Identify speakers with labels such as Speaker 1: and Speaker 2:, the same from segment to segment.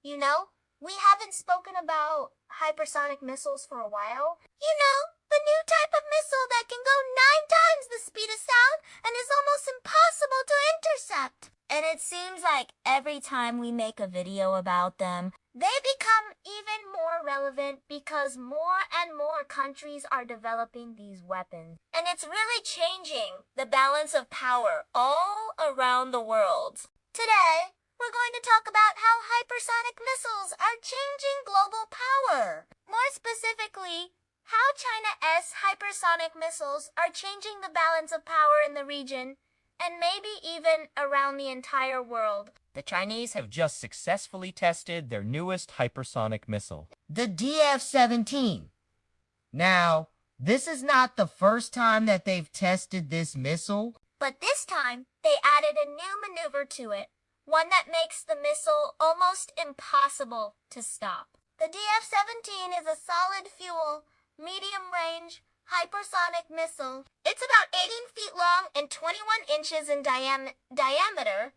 Speaker 1: You know, we haven't spoken about hypersonic missiles for a while. You know, the new type of missile that can go 9 times the speed of sound and is almost impossible to intercept. And it seems like every time we make a video about them, they become even more relevant because more and more countries are developing these weapons. And it's really changing the balance of power all around the world. Today, we're going to talk about how hypersonic missiles are changing global power. More specifically, how China's hypersonic missiles are changing the balance of power in the region and maybe even around the entire world.
Speaker 2: The Chinese have just successfully tested their newest hypersonic missile,
Speaker 3: the DF-17. Now, this is not the first time that they've tested this missile,
Speaker 1: but this time they added a new maneuver to it, one that makes the missile almost impossible to stop. The DF-17 is a solid fuel, medium-range, hypersonic missile. It's about 18 feet long and 21 inches in diameter,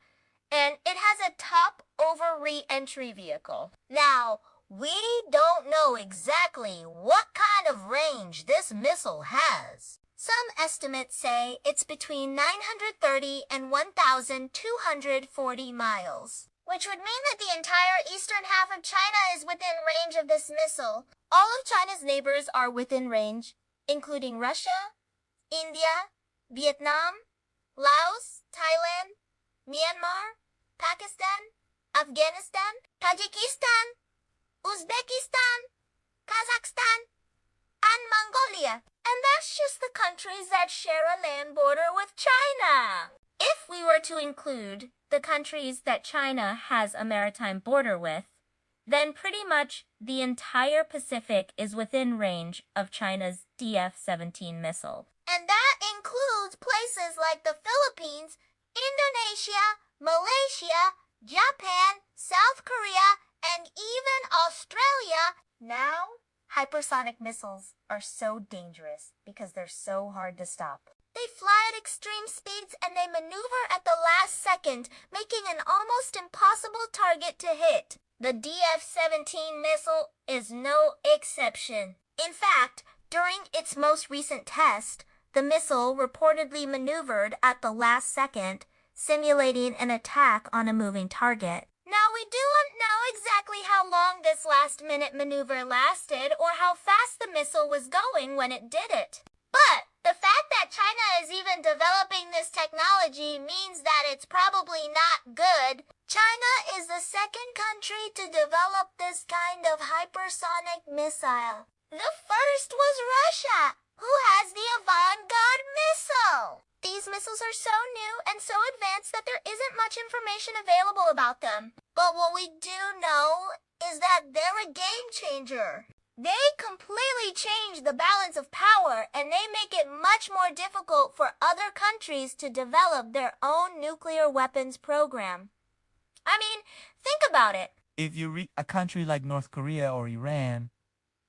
Speaker 1: and it has a top-over re-entry vehicle. Now, we don't know exactly what kind of range this missile has. Some estimates say it's between 930 and 1,240 miles, which would mean that the entire eastern half of China is within range of this missile. All of China's neighbors are within range, including Russia, India, Vietnam, Laos, Thailand, Myanmar, Pakistan, Afghanistan, Tajikistan, Uzbekistan, Kazakhstan, and Mongolia. And that's just the countries that share a land border with China. If we were to include the countries that China has a maritime border with, then pretty much the entire Pacific is within range of China's DF-17 missile. And that includes places like the Philippines, Indonesia, Malaysia, Japan, South Korea, and even Australia. Now, hypersonic missiles are so dangerous because they're so hard to stop. They fly at extreme speeds and they maneuver at the last second, making an almost impossible target to hit. The DF-17 missile is no exception. In fact, during its most recent test, the missile reportedly maneuvered at the last second, simulating an attack on a moving target. Now, we don't know exactly how long this last-minute maneuver lasted or how fast the missile was going when it did it. But the fact that China is even developing this technology means that it's probably not good. China is the second country to develop this kind of hypersonic missile. The first was Russia, who has the Avant-Garde missile. These missiles are so new and so advanced that there isn't much information available about them. But what we do know is that they're a game changer. They completely change the balance of power, and they make it much more difficult for other countries to develop their own nuclear weapons program. I mean, think about it.
Speaker 4: If you read a country like North Korea or Iran,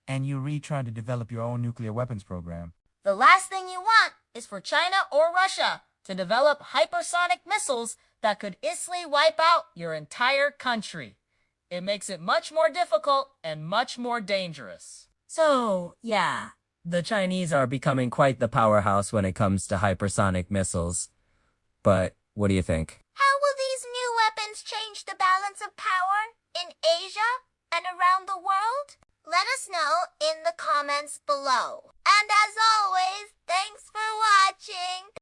Speaker 4: and you trying to develop your own nuclear weapons program,
Speaker 1: the last thing you want is for China or Russia to develop hypersonic missiles
Speaker 2: that could easily wipe out your entire country. It makes it much more difficult and much more dangerous.
Speaker 5: So, yeah, the Chinese are becoming quite the powerhouse when it comes to hypersonic missiles. But what do you think?
Speaker 1: How will these new weapons change the balance of power in Asia and around the world? Let us know in the comments below. And as always,